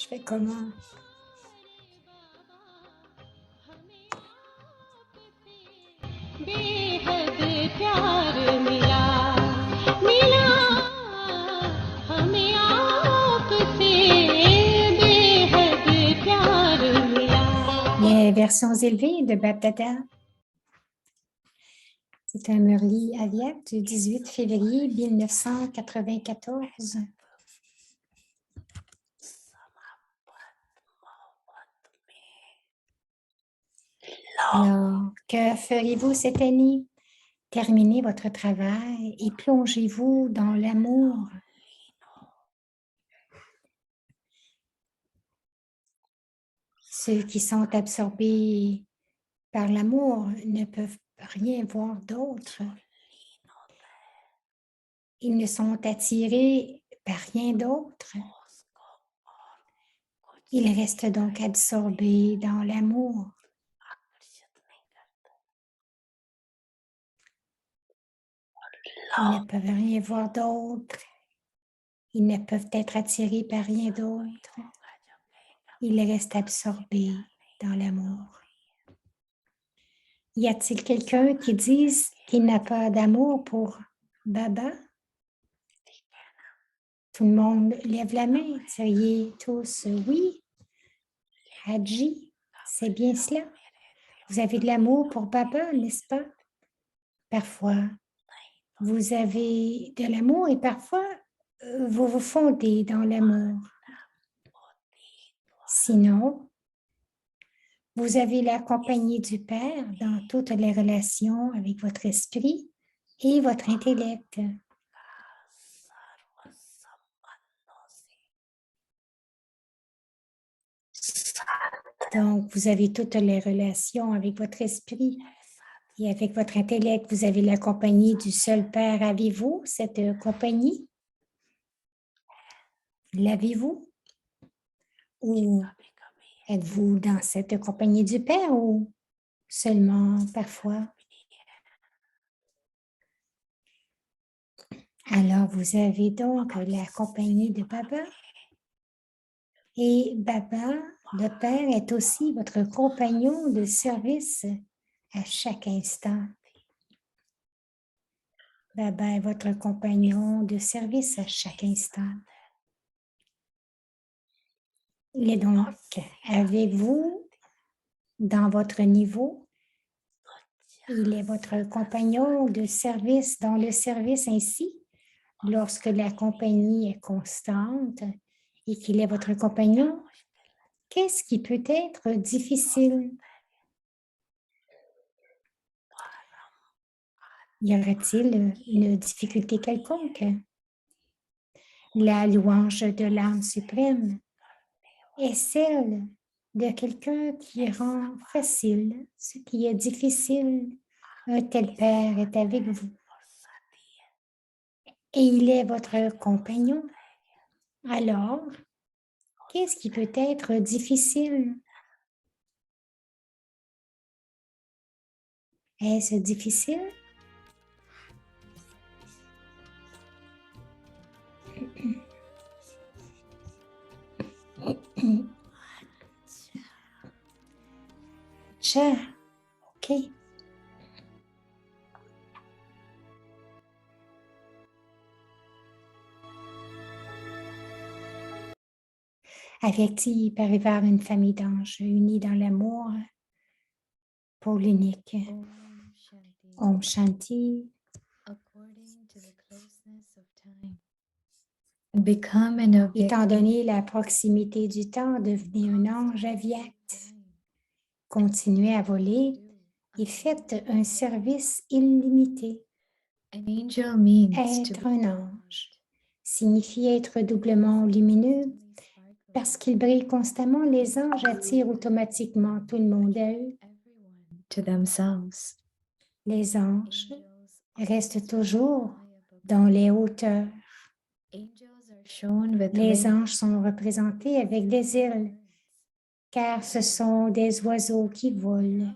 Je fais comment? बेहद प्यार मिला मिला हमें आपसे बेहद प्यार मिला. Les versions élevées de Baptata. C'est un Murli Aviat du 18 février 1994. Alors, que ferez-vous cette année? Terminez votre travail et plongez-vous dans l'amour. Ceux qui sont absorbés par l'amour ne peuvent rien voir d'autre. Ils ne sont attirés par rien d'autre. Ils restent donc absorbés dans l'amour. Ils ne peuvent rien voir d'autre. Ils ne peuvent être attirés par rien d'autre. Ils restent absorbés dans l'amour. Y a-t-il quelqu'un qui dise qu'il n'a pas d'amour pour Baba? Tout le monde lève la main. Diriez tous oui. Hadji, c'est bien cela. Vous avez de l'amour pour Baba, n'est-ce pas? Parfois, vous avez de l'amour et parfois, vous vous fondez dans l'amour. Sinon, vous avez la compagnie du Père dans toutes les relations avec votre esprit et votre intellect. Donc, vous avez toutes les relations avec votre esprit et avec votre intellect. Vous avez la compagnie du seul Père. Avez-vous cette compagnie? L'avez-vous? Ou êtes-vous dans cette compagnie du Père ou seulement parfois? Alors, vous avez donc la compagnie de Baba. Et Baba, le Père, est aussi votre compagnon de service à chaque instant. Baba est votre compagnon de service à chaque instant. Il est donc avec vous dans votre niveau. Il est votre compagnon de service dans le service ainsi. Lorsque la compagnie est constante et qu'il est votre compagnon, qu'est-ce qui peut être difficile? Y aurait-il une difficulté quelconque? La louange de l'âme suprême est celle de quelqu'un qui rend facile ce qui est difficile. Un tel Père est avec vous. Et il est votre compagnon. Alors, qu'est-ce qui peut être difficile? Est-ce difficile? Cher, ok. Averti par vers une famille d'anges unis dans l'amour pour l'unique. Om Shanti. Étant donné la proximité du temps, devenez un ange aviat. Continuez à voler et faites un service illimité. Être un ange signifie être doublement lumineux. Parce qu'ils brillent constamment, les anges attirent automatiquement tout le monde à eux. Les anges restent toujours dans les hauteurs. Les anges sont représentés avec des ailes, car ce sont des oiseaux qui volent.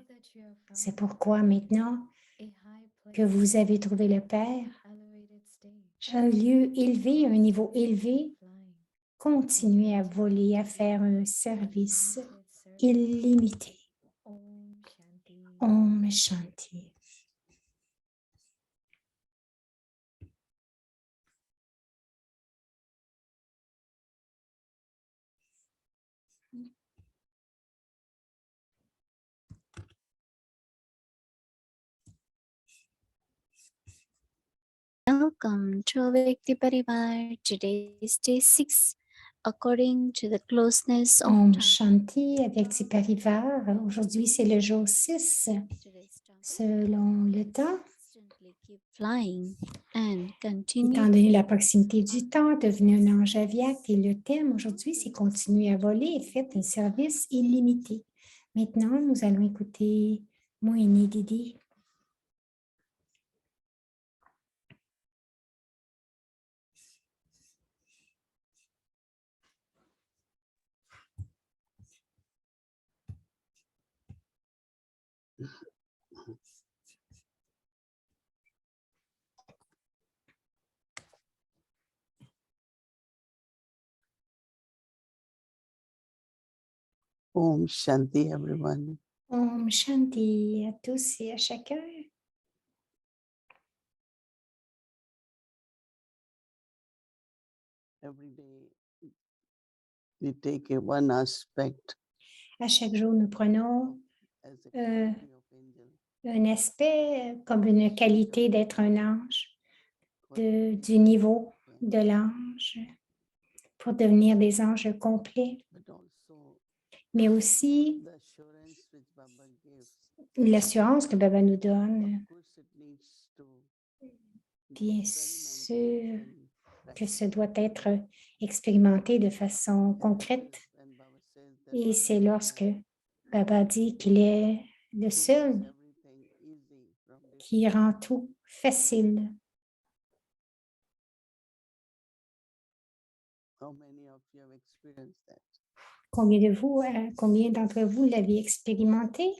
C'est pourquoi maintenant que vous avez trouvé le Père, un lieu élevé, un niveau élevé, continuez à voler, à faire un service illimité. Om Shanti. Welcome to Vyakti Parivar. Today is day 6 according to the closeness of Om time. Shanti avec Parivar. Aujourd'hui, c'est le jour 6 Today's topic, selon le temps. constantly keep flying and Étant continue. donné la proximité du temps, devenez un ange aviaque et le thème aujourd'hui, c'est continuer à voler et faites un service illimité. Maintenant, nous allons écouter Moini Didi. Om Shanti, everyone. Om Shanti à tous et à chacun. Every day we take one aspect À chaque jour, nous prenons as a quality of angel. un aspect comme une qualité d'être un ange, du niveau de l'ange, pour devenir des anges complets, But also mais aussi the assurance which Baba gives. l'assurance que Baba nous donne, Of course, it needs to bien be sûr experimented and que ce doit être expérimenté de façon concrète. when Baba says that Et Baba c'est is lorsque there Baba dit qu'il est le who seul makes everything easy from this. qui rend tout facile. How many of you have experienced that? Combien d'entre vous l'avez expérimenté?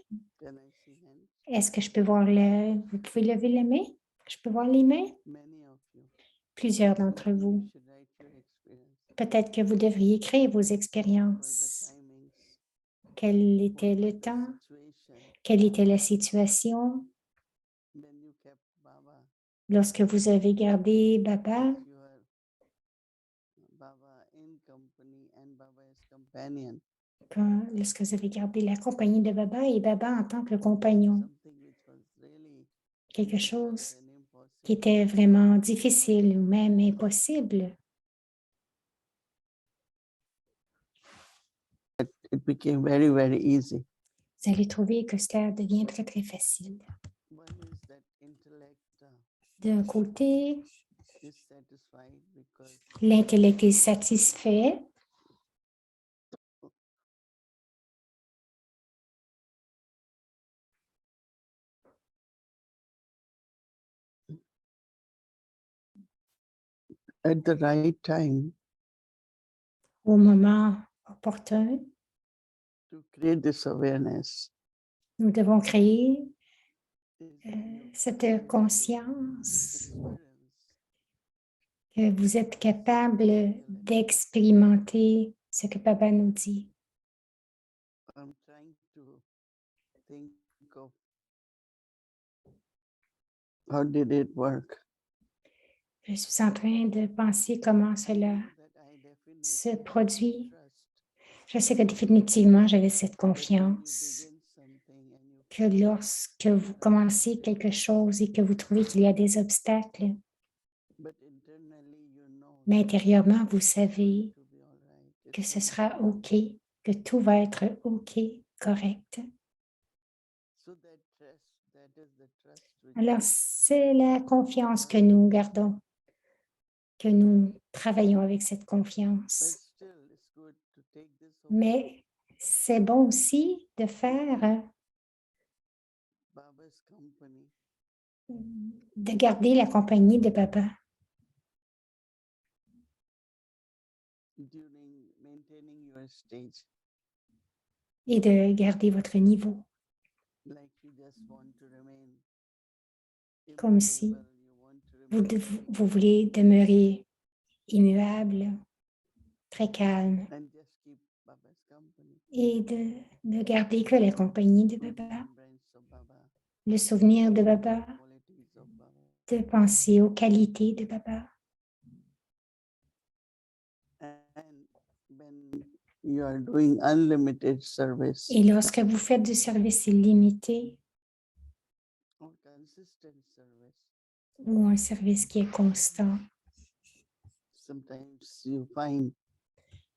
Can I see hands? Est-ce que je peux voir vous pouvez lever les mains? Je peux voir les mains? Many of you. Plusieurs d'entre Maybe vous. you should write your experience. Peut-être que vous devriez écrire vos What were the expériences. timings? Quel était What was le the temps? situation Quelle était la situation when you kept Baba lorsque vous avez gardé Baba as your Baba in company and Baba as companion? lorsque vous avez gardé la compagnie de Baba et Baba en tant que compagnon? Something which was really Quelque difficult chose and qui impossible. était vraiment difficile ou même impossible. It became very, very easy. Vous allez trouver que cela devient très, très facile. One is that intellect D'un côté, is satisfied because l'intellect est satisfait at the right time au moment opportun. to create this awareness. Nous devons créer is when you cette able to conscience experience que vous êtes capable d'expérimenter ce que Baba nous dit. I'm trying to think of how did it work. Je suis en train de penser comment cela That I definitely se had produit. trust Je sais que définitivement, j'avais cette that when you confiance begin something and you que lorsque vous commencez quelque chose et que vous trouvez qu'il y a des obstacles, but internally you know mais that intérieurement, vous it's going savez to be all right. que It's ce going to sera be all OK, right. que tout va être OK, correct. So that trust, that is the trust which Alors, c'est la confiance que nous gardons, que nous travaillons avec cette but confiance. still it's good to take this Mais c'est bon aussi de faire, Baba's company de garder la compagnie de Baba during maintaining your stage. et de garder votre niveau, Like you just want to remain comme si immovable, you want to remain vous voulez demeurer immuable, très calme and just keep Baba's company. et de ne garder que la compagnie de Baba, Remembrance of Baba, le souvenir de Baba, qualities of Baba. de penser aux qualités de Baba. And when you are doing unlimited service Et lorsque vous faites du service illimité or consistent service, ou un service qui est constant, sometimes you find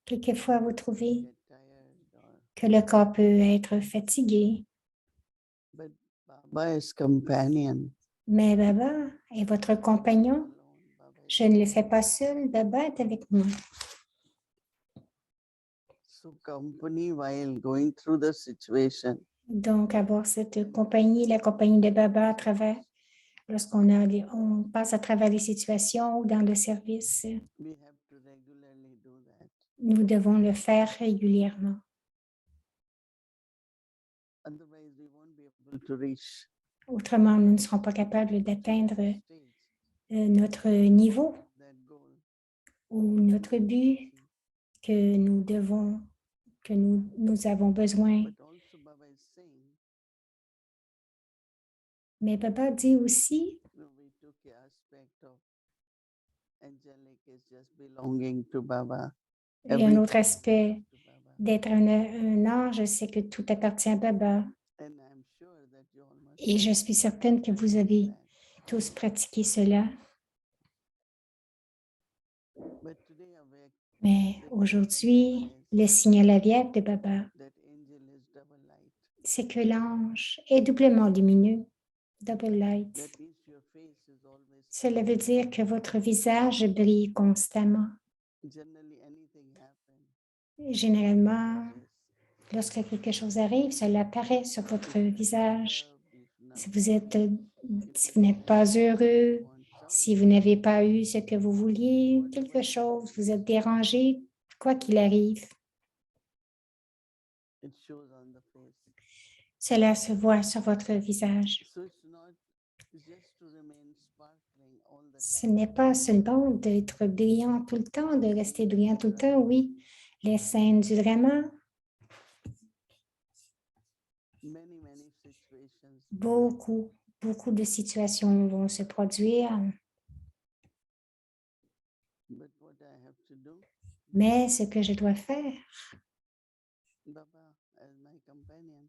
quelquefois vous you trouvez get tired, or, que le corps peut être fatigué, but Baba is companion. mais Baba est votre compagnon. Alone, Baba is Je ne le fais pas seul, Baba est avec moi. so company while going through the situation. Donc, avoir cette compagnie, la compagnie de Baba à travers, on passe à travers les situations ou dans le service, We have to regularly do that. nous devons le faire régulièrement. Otherwise, we won't be able to reach Autrement, nous ne serons pas capables d'atteindre that stage, notre niveau that goal. ou notre but que nous avons besoin. But also Baba is saying, Mais Baba dit aussi, we took the aspect of angelic is just belonging to Baba. il y a un Everything autre aspect to Baba. d'être un ange, c'est que tout appartient à Baba. And I'm sure that you all must Et je suis certaine que vous avez tous pratiqué cela. But today awake, Mais aujourd'hui, le signal aviaire de Baba, that angel is double light. c'est que l'ange est doublement lumineux, double light. That means your face is always Cela veut dire que votre visage brille constamment. generally anything happens. Généralement, lorsque quelque chose arrive, cela apparaît sur votre visage. Si vous n'êtes pas heureux, si vous n'avez pas eu ce que vous vouliez, quelque chose, vous êtes dérangé, quoi qu'il arrive, It shows on the face. cela se voit sur votre visage. So it's not just to remain sparkling all the Ce time. n'est pas seulement d'être brillant tout le temps, de rester brillant tout le temps, oui. Les scènes du drama, Many situations. beaucoup de situations vont se produire, But what I have to do, mais ce que je dois faire, Baba as my companion,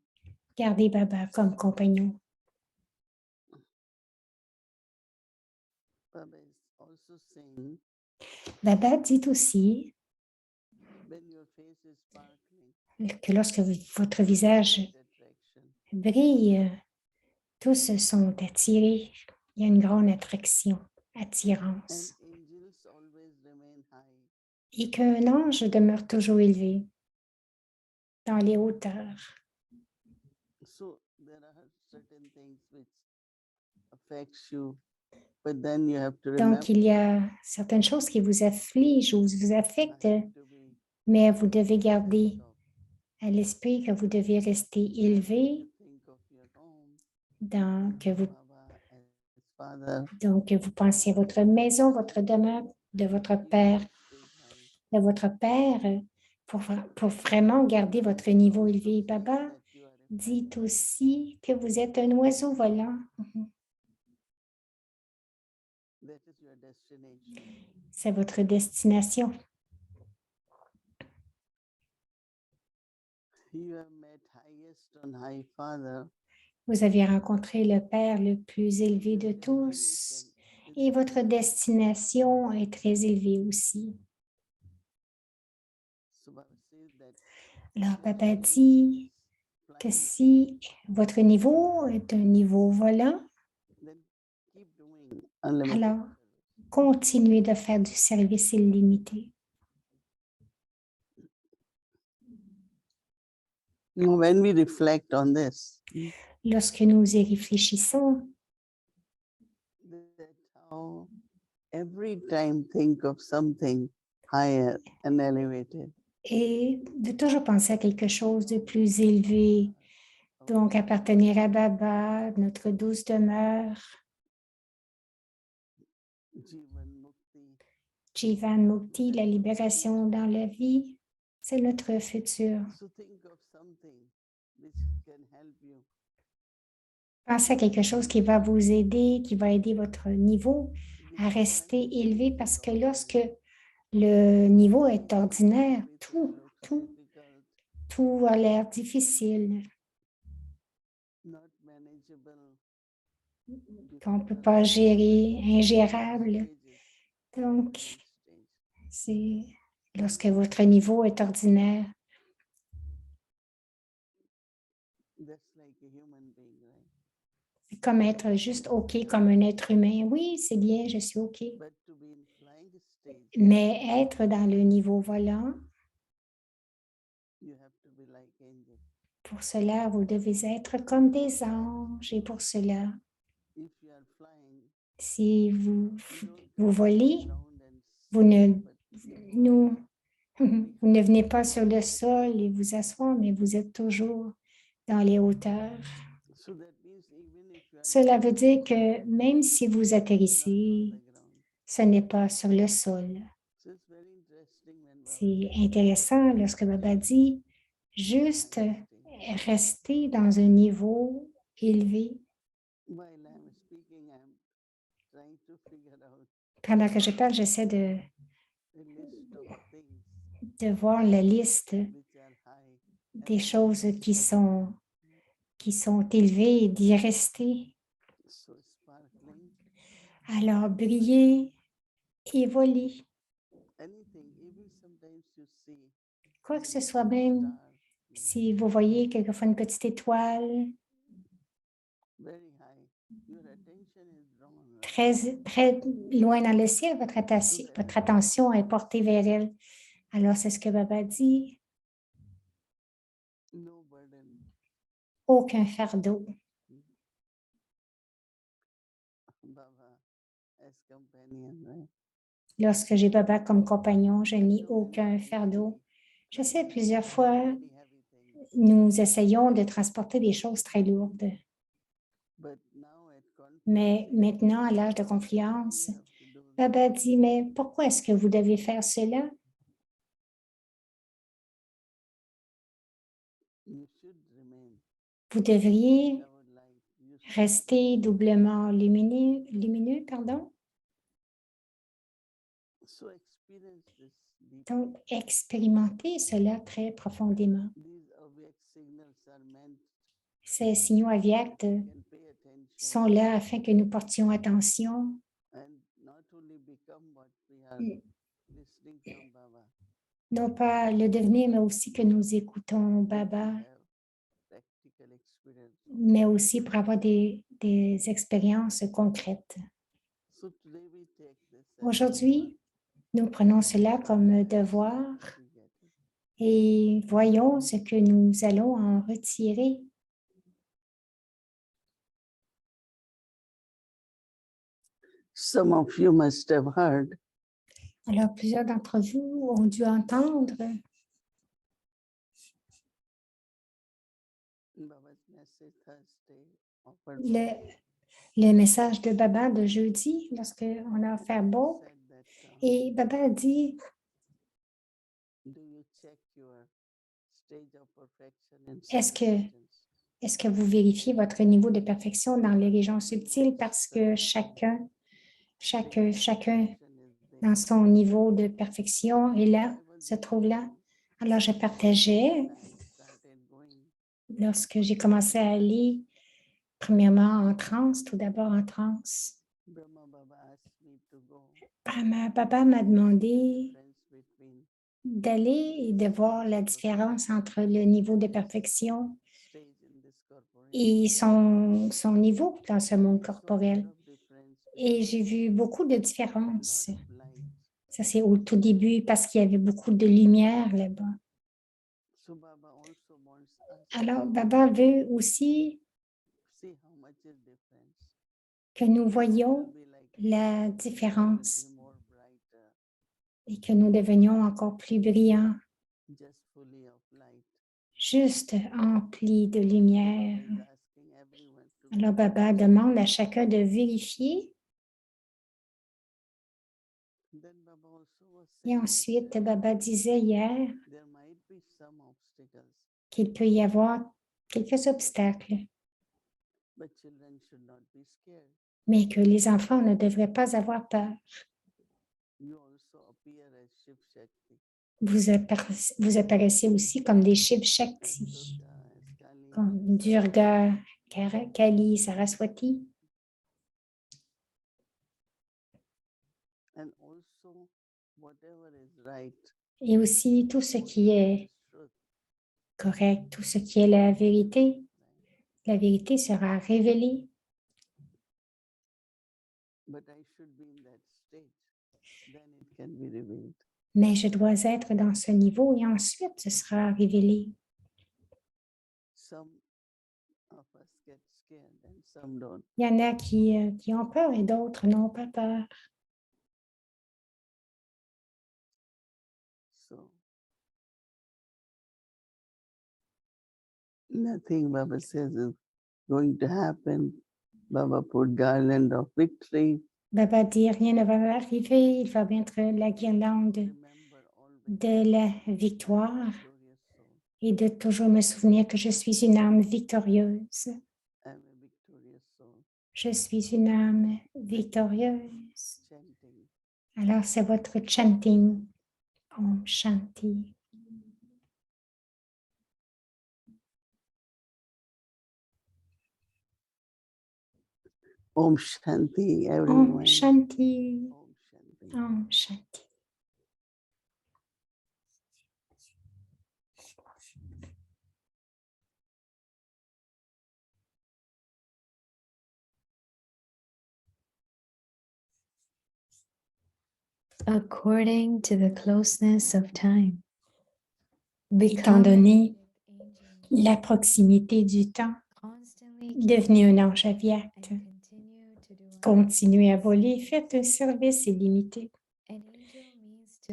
garder Baba comme compagnon. Baba is also saying, Baba dit aussi when your face is sparkling, que lorsque votre visage that attraction. brille, tous sont attirés. Il y a une grande attraction, attirance. And angels always remain high. Et qu'un ange demeure toujours élevé dans les hauteurs. So there are certain things which affects you, but then you have to remember Donc, il y a certaines choses qui vous affligent ou vous affectent, to be mais vous devez garder top. à l'esprit que vous devez rester élevé, Think of your home, donc Baba as father. donc vous pensez à votre maison, votre demeure, de votre père, pour vraiment garder votre niveau élevé. Baba dit aussi que vous êtes un oiseau volant. That is your destination. C'est votre destination. You have met highest on high father. Vous avez rencontré le Père le plus élevé de tous et votre destination est très élevée aussi. So Baba says that Alors, Papa dit que si votre niveau est un niveau volant, then keep doing unlimited. alors continuez de faire du service illimité. When we reflect on this, Lorsque nous y réfléchissons, that how every time think of something higher and elevated. et de toujours penser à quelque chose de plus élevé, donc appartenir à Baba, notre douce demeure, Jivan Mukti, Jivan Mukti, la libération dans la vie, c'est notre futur. So think of something which can help you. Pensez à quelque chose qui va vous aider, qui va aider votre niveau à rester élevé parce que lorsque le niveau est ordinaire, tout a l'air difficile, Not manageable, qu'on ne peut pas gérer, ingérable. Donc, stage. c'est lorsque votre niveau est ordinaire. That's like a human being, right? C'est comme être juste OK comme un être humain. Oui, c'est bien, je suis OK. But to be in flying stage, Mais être dans le niveau volant, you have to be like angel. pour cela, vous devez être comme des anges. Et pour cela, If you are flying, si you don't vous come volez, around and vous ne, but nous, vous ne venez pas sur le sol et vous asseoir, mais vous êtes toujours dans les hauteurs. so that means even if you are Cela veut landing, dire que même si vous not on atterrissez, the ground. ce n'est pas sur le sol. So it's very interesting when Baba C'est says, intéressant lorsque Baba dit juste rester dans un niveau élevé. while I'm speaking, I'm trying to figure out Pendant que je parle, j'essaie a list of things de voir la liste which are high. des choses qui sont élevées et d'y rester. So sparkling, Alors, briller et voler. anything, even sometimes you see Quoi que ce soit même, star si vous voyez quelquefois une petite étoile very high, your attention is drawn right très loin dans le ciel, votre attention est portée vers elle. Alors, c'est ce que Baba dit, no burden. aucun fardeau. Baba as companion, right? Lorsque j'ai Baba comme compagnon, je n'ai aucun fardeau. Je sais, plusieurs fois, Very heavy things. nous essayons de transporter des choses très lourdes. But now at Mais confluence, maintenant, à l'âge de confiance, you have to do that. Baba dit, mais pourquoi est-ce que vous devez faire cela? You should remain Vous devriez our light. You should rester doublement lumineux, pardon. so experience this deep. Donc, expérimentez cela très profondément. These awake signals are meant Ces signaux aviaques can pay attention sont là afin que nous portions attention, and not only become what we are Mm. listening from Baba. non pas le devenir, mais aussi que nous écoutons but to Baba, have practical experience. mais aussi pour avoir des expériences concrètes. So today we take this as Aujourd'hui, nous prenons cela comme devoir what we get. et voyons ce que nous allons en retirer. Some of you must have heard Alors, plusieurs d'entre vous ont dû entendre Baba's message Thursday offered le message de Baba de jeudi, lorsqu'on a offert beau. said that Et Baba a dit, do you check your stage of perfection in Est-ce que- substance? est-ce que vous vérifiez votre niveau de perfection dans les régions subtiles parce que chacun Perfection is there. dans son niveau de perfection est là, se trouve là. Alors, je partageais I started going. lorsque j'ai commencé à aller, premièrement en transe, tout d'abord en transe. Brahma Baba asked me to go. Baba m'a demandé Difference between d'aller et de voir la différence entre le niveau de perfection stage in this corporation. et son niveau dans ce monde corporel. Et j'ai vu beaucoup de différences. Ça, c'est au tout début parce qu'il y avait beaucoup de lumière là-bas. Alors, Baba veut aussi que nous voyions la différence et que nous devenions encore plus brillants, juste emplis de lumière. Alors, Baba demande à chacun de vérifier. Et ensuite, Baba disait hier there might be some obstacles, qu'il peut y avoir quelques obstacles, but children should not be scared. mais que les enfants ne devraient pas avoir peur. You also appear as Shiv Shakti, Vous apparaissez aussi comme des Shiv as Shakti, Durga, as Kali, comme Durga, Kali, Saraswati, and also whatever is right, et aussi tout ce qui whatever est is truth, correct, tout ce qui est la vérité. La vérité sera révélée, but I should be in that state, then it can be revealed. mais je dois être dans ce niveau et ensuite ce sera révélé. Some of us get scared and some don't. Il y en a qui ont peur et d'autres n'ont pas peur. So nothing Baba says is going to happen. Baba put garland of victory. Baba dit rien ne va arriver, il va mettre la guirlande Remember always de la I'm victoire a victorious soul. et de toujours me souvenir que je suis une âme victorieuse. I'm a victorious soul. Je suis une âme victorieuse. Chanting. Alors c'est votre chanting, Om Shanti. Om Shanti, Om everyone. Shanti, Om Shanti. Om Shanti. According to the closeness of time, Étant donné la proximité du temps, devenez un ange aviate. Continuez à voler, faites un service illimité.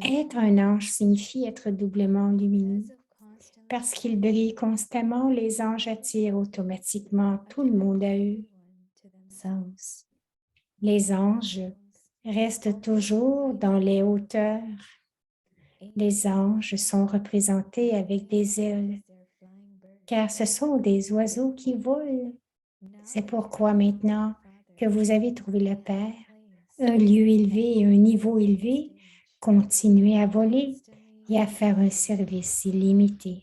Être un ange signifie être doublement lumineux. Parce qu'ils brillent constamment, les anges attirent automatiquement tout le monde à eux. Les anges restent toujours dans les hauteurs. Les anges sont représentés avec des ailes, car ce sont des oiseaux qui volent. C'est pourquoi maintenant que vous avez trouvé le Père, un lieu élevé et un niveau élevé, continuez à voler et à faire un service illimité.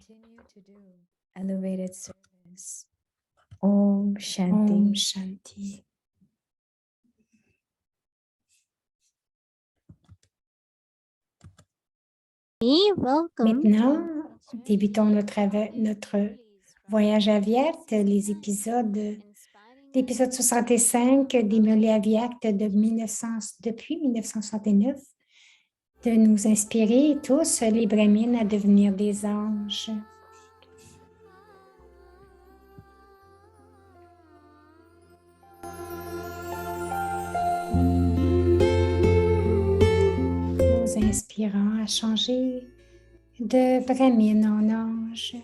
elevated service. Om Shanti. Om Shanti. Welcome. Maintenant, débutons notre voyage aviat, l'épisode 65 d'Emily Aviat depuis 1969, de nous inspirer tous, les Brahmines, à devenir des anges. Nous inspirons à changer de Brahmine en ange.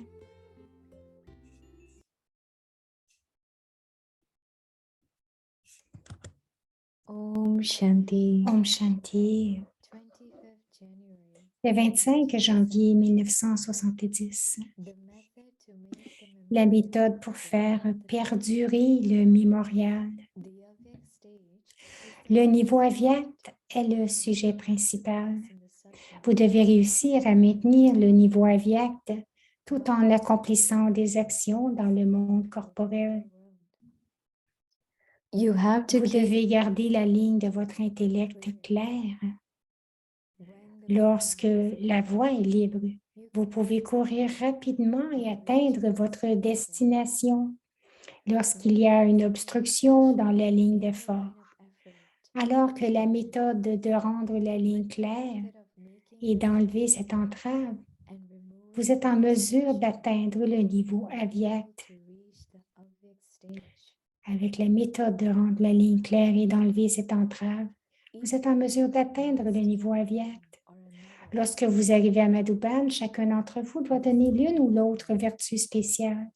Om Shanti. Om Shanti. 25th January. Le 25 janvier 1970, la méthode pour faire perdurer le mémorial. Le niveau aviat est le sujet principal. Vous devez réussir à maintenir le niveau aviat tout en accomplissant des actions dans le monde corporel. You have to Vous keep devez garder la ligne de votre intellect claire. Lorsque la voie est libre, vous pouvez courir rapidement et atteindre votre destination lorsqu'il y a une obstruction dans la ligne d'effort. Alors que la méthode de rendre la ligne claire et d'enlever cette entrave, vous êtes en mesure d'atteindre le niveau aviat. Avec la méthode de rendre la ligne claire et d'enlever cette entrave, vous êtes en mesure d'atteindre le niveau aviat. Lorsque vous arrivez à Madhuban, chacun d'entre vous doit donner l'une ou l'autre vertu spéciale.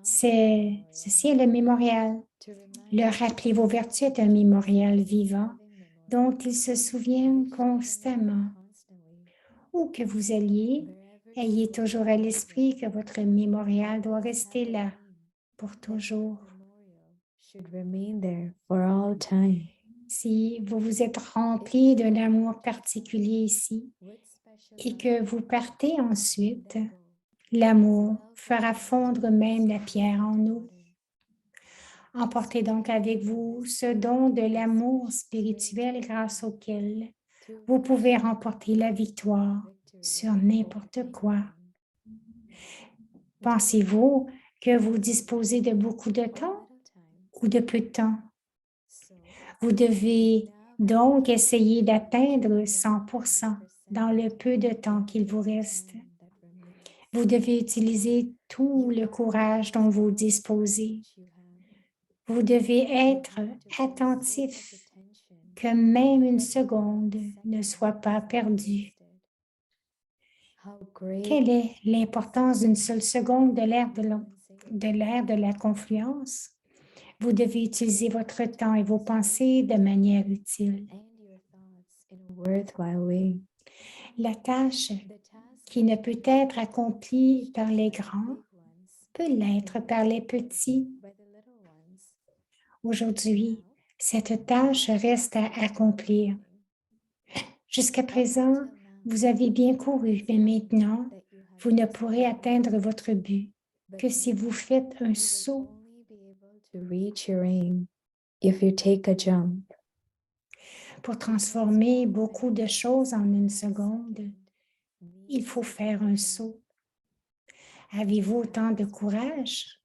Ceci est le mémorial. Leur rappeler vos vertus est un mémorial vivant dont ils se souviennent constamment. où que vous alliez, ayez toujours à l'esprit que votre mémorial doit rester là pour toujours. Should remain there for all time. Si vous vous êtes rempli d'un amour particulier ici et que vous partez ensuite, l'amour fera fondre même la pierre en nous. Emportez donc avec vous ce don de l'amour spirituel grâce auquel vous pouvez remporter la victoire sur n'importe quoi. Pensez-vous que vous disposez de beaucoup de temps ou de peu de temps? Vous devez donc essayer d'atteindre 100% dans le peu de temps qu'il vous reste. Vous devez utiliser tout le courage dont vous disposez. Vous devez être attentif que même une seconde ne soit pas perdue. Quelle est l'importance d'une seule seconde de l'ère de la confluence? Vous devez utiliser votre temps et vos pensées de manière utile. La tâche qui ne peut être accomplie par les grands peut l'être par les petits. Aujourd'hui, cette tâche reste à accomplir. Jusqu'à présent, vous avez bien couru, mais maintenant, vous ne pourrez atteindre votre but que si vous faites un saut. To reach your aim if you take a jump. Pour transformer beaucoup de choses en une seconde, il faut faire un saut. Avez-vous autant de courage?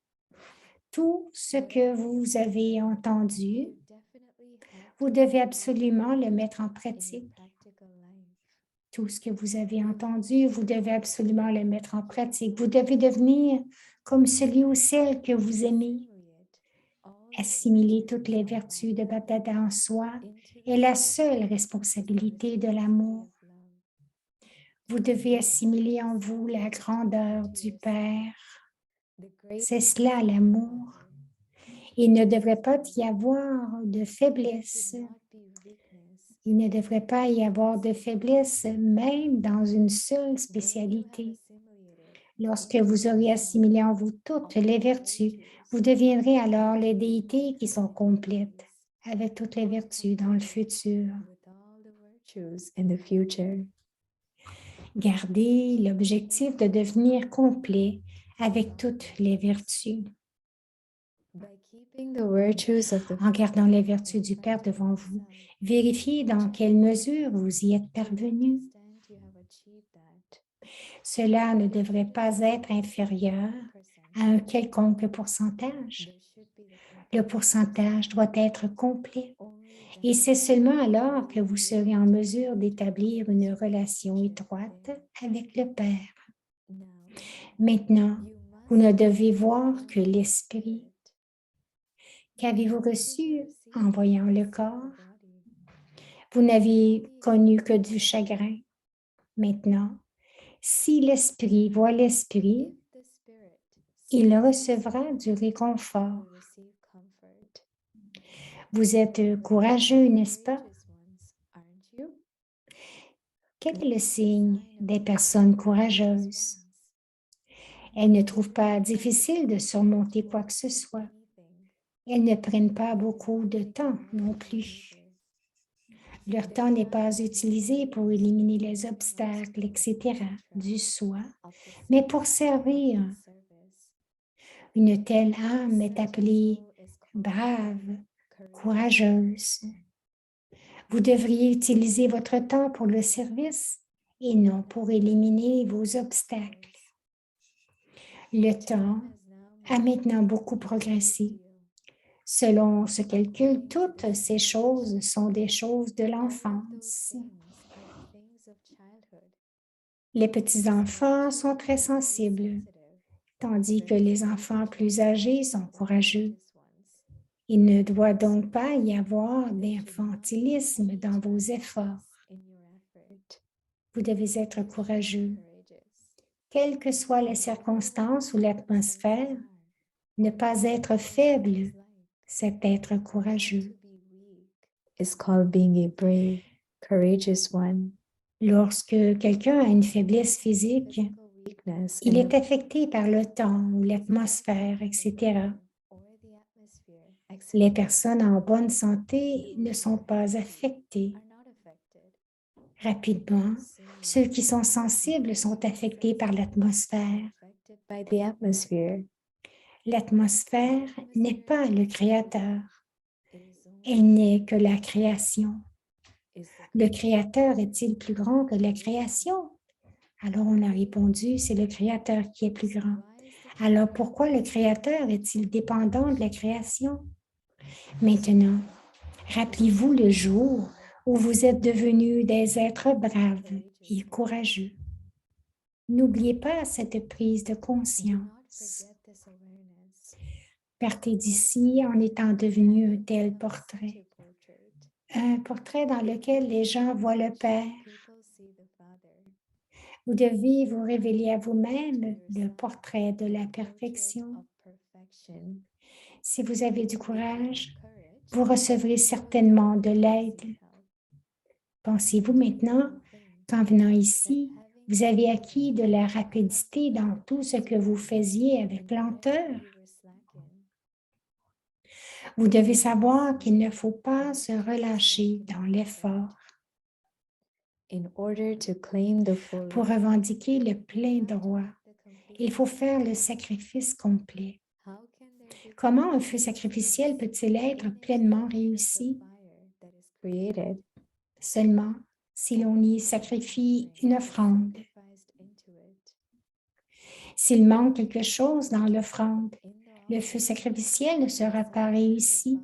Tout ce que vous avez entendu, vous devez absolument le mettre en pratique. Tout ce que vous avez entendu, vous devez absolument le mettre en pratique. Vous devez devenir comme celui ou celle que vous aimez. Assimiler toutes les vertus de Baptada en soi est la seule responsabilité de l'amour. Vous devez assimiler en vous la grandeur du Père. C'est cela l'amour. Il ne devrait pas y avoir de faiblesse. Il ne devrait pas y avoir de faiblesse même dans une seule spécialité. Lorsque vous aurez assimilé en vous toutes les vertus, vous deviendrez alors les déités qui sont complètes, avec toutes les vertus dans le futur. Gardez l'objectif de devenir complet avec toutes les vertus. En gardant les vertus du Père devant vous, vérifiez dans quelle mesure vous y êtes parvenu. Cela ne devrait pas être inférieur à un quelconque pourcentage. Le pourcentage doit être complet et c'est seulement alors que vous serez en mesure d'établir une relation étroite avec le Père. Maintenant, vous ne devez voir que l'Esprit. Qu'avez-vous reçu en voyant le corps? Vous n'avez connu que du chagrin. Maintenant, si l'Esprit voit l'Esprit, il recevra du réconfort. Vous êtes courageux, n'est-ce pas? Quel est le signe des personnes courageuses? Elles ne trouvent pas difficile de surmonter quoi que ce soit. Elles ne prennent pas beaucoup de temps non plus. Leur temps n'est pas utilisé pour éliminer les obstacles, etc., du soi, mais pour servir. Une telle âme est appelée brave, courageuse. Vous devriez utiliser votre temps pour le service et non pour éliminer vos obstacles. Le temps a maintenant beaucoup progressé. Selon ce calcul, toutes ces choses sont des choses de l'enfance. Les petits-enfants sont très sensibles, tandis que les enfants plus âgés sont courageux. Il ne doit donc pas y avoir d'infantilisme dans vos efforts. Vous devez être courageux. Quelles que soient les circonstances ou l'atmosphère, ne pas être faible, c'est être courageux. Is called being a brave, courageous one. Lorsque quelqu'un a une faiblesse physique, physical weakness il in est affecté par le temps ou l'atmosphère, etc. or the atmosphere, Les etc., personnes en bonne santé ne sont pas affectées are not affected. rapidement. Ceux qui sont sensibles sont affectés par l'atmosphère. Affected by the atmosphere. L'atmosphère n'est pas le créateur, It is only elle n'est que la création. is the Le créateur est-il plus grand que la création? Alors on a répondu, c'est le créateur qui est plus grand. why is the Alors pourquoi le créateur est-il dépendant de la création? Maintenant, rappelez-vous le jour où vous êtes devenus des êtres braves et courageux. N'oubliez pas cette prise de do not conscience. forget this awareness. Partez d'ici en étant devenu un tel portrait. Such a portrait. Un portrait dans lequel les gens voient le Père. People see the Father. Vous devez vous révéler à vous-même le portrait de la perfection. Of perfection. Si vous avez du courage, Courage. vous recevrez certainement de l'aide. Help. Pensez-vous maintenant qu'en venant ici, vous avez acquis de la rapidité dans tout ce que vous faisiez avec lenteur. You were slacking. Vous devez savoir qu'il ne faut pas se relâcher dans l'effort In order to claim the full pour right, revendiquer le plein droit. the complete Il faut faire le sacrifice complet. How can there be Comment un feu sacrificiel peut-il être pleinement réussi? fire that is created Seulement si l'on y sacrifie une offrande. sacrificed into it? S'il manque quelque chose dans l'offrande, In the le feu sacrificiel ne sera pas réussi. fire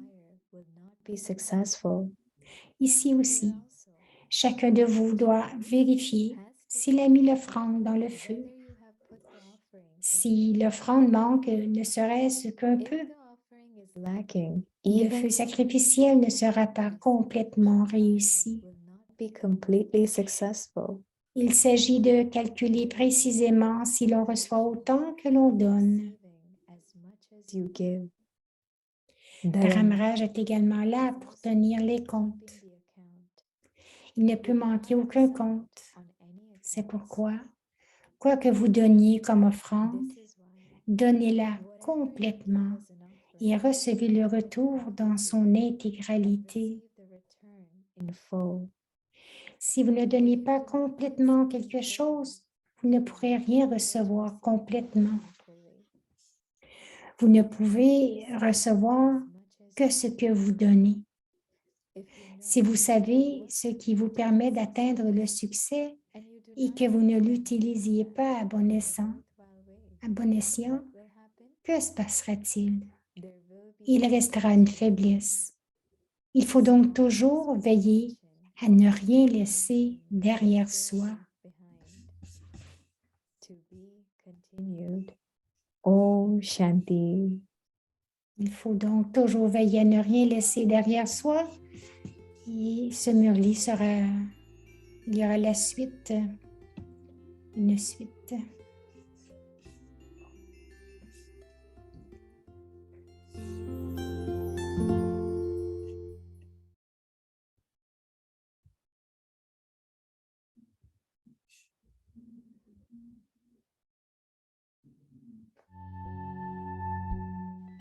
will not be successful. Ici aussi, Also, chacun de vous doit vérifier s'il a mis l'offrande dans le feu. whether you have put the offering. Si l'offrande manque ne serait-ce qu'un If peu, the offering is lacking, le feu sacrificiel ne sera pas complètement réussi. will not be completely successful. Il s'agit de calculer précisément si l'on reçoit autant que l'on donne. Receiving as much as you give. Paramaraj est également là pour tenir les comptes. The account Il ne peut manquer aucun compte. on any account. C'est pourquoi, quoi que vous donniez comme offrande, This is why donnez-la complètement as an offering, et recevez le retour dans son intégralité. receive the return in full. Si vous ne donnez pas complètement quelque chose, vous ne pourrez rien recevoir complètement. Vous ne pouvez recevoir que ce que vous donnez. If you know Si vous savez ce qui vous permet d'atteindre le succès and you do et not que vous ne l'utilisiez pas à bon escient, worthwhile way, what will happen? que se passera-t-il? There will be Il restera une faiblesse. Il faut donc toujours veiller à ne rien laisser derrière soi. behind. To be continued. Om Shanti. Il faut donc toujours veiller à ne rien laisser derrière soi. Et ce murli sera, il y aura la suite, une suite.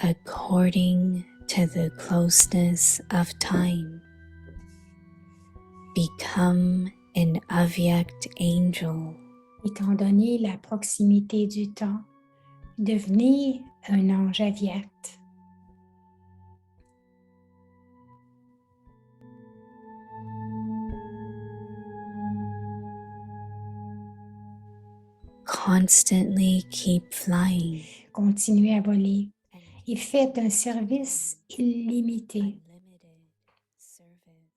According to the closeness of time, become an Avyakt angel. Étant donné la proximité du temps, devenez un ange avyakt. Constantly keep flying. Continuez à voler et faites un service illimité. Unlimited service.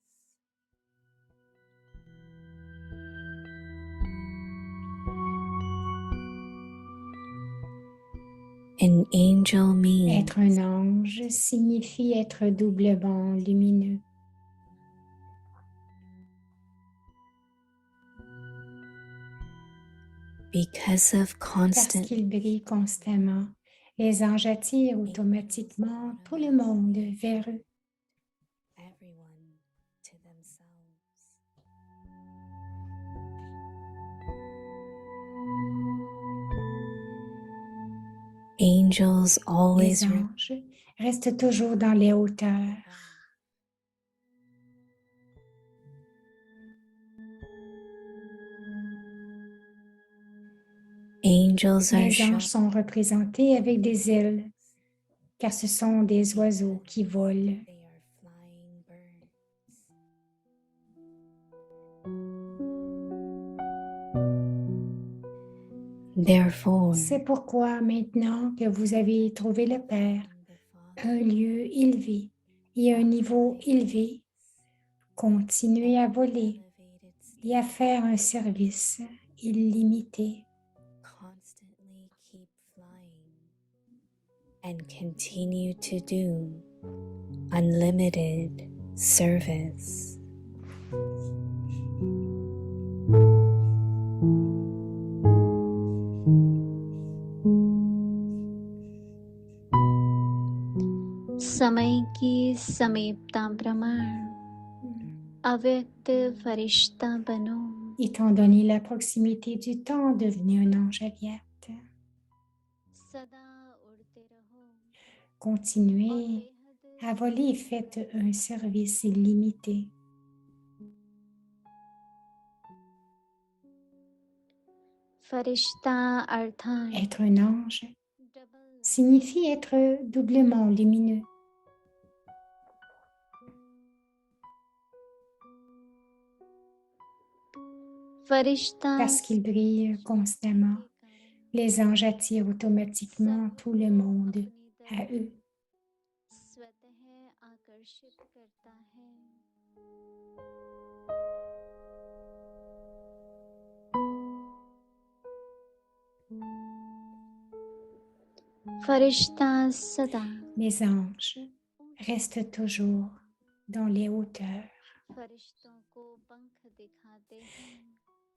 An angel means Être un ange signifie être doublement lumineux. because of Parce constant qu'il brille constamment, les anges attirent automatiquement tout le monde vers eux. everyone to themselves. Angels Les always anges restent toujours dans les hauteurs. Angels are Les shown anges sont représentés avec des ailes, car ce sont des oiseaux qui volent. they are flying birds. Therefore, C'est pourquoi maintenant que vous avez trouvé le Père, un lieu élevé et un niveau élevé, continuez à voler et à faire un service illimité. constantly keep flying and continue to do unlimited service. समय की समीपता प्रमाण अव्यक्त फरिश्ता बनो. Étant donné la proximité du temps, devenez un ange aviette. सदा उड़ते रहो Continuez à voler et faites un service illimité. फरिश्ता अर्थात Être un ange double signifie être doublement lumineux. फरिश्ता Parce qu'ils brillent constamment, les anges attirent automatiquement tout le monde à eux. स्वतः आकर्षित करता है. फरिश्ता सदा Les anges restent toujours dans les hauteurs. फरिश्तों को पंख दिखाते हैं.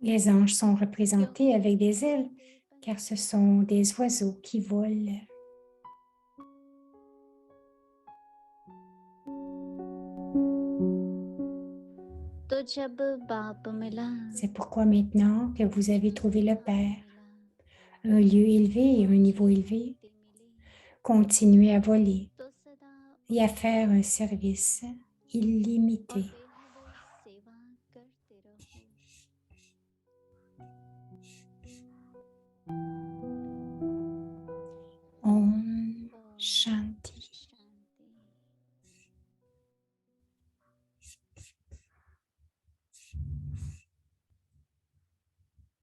Les anges sont représentés avec des ailes, car ce sont des oiseaux qui volent. तो जब बाप मिला C'est pourquoi maintenant que vous avez trouvé le Père, un lieu élevé et un niveau élevé, continuez à voler तो सदा et à faire un service illimité. बेहद सेवा करते रहो. Om Shanti.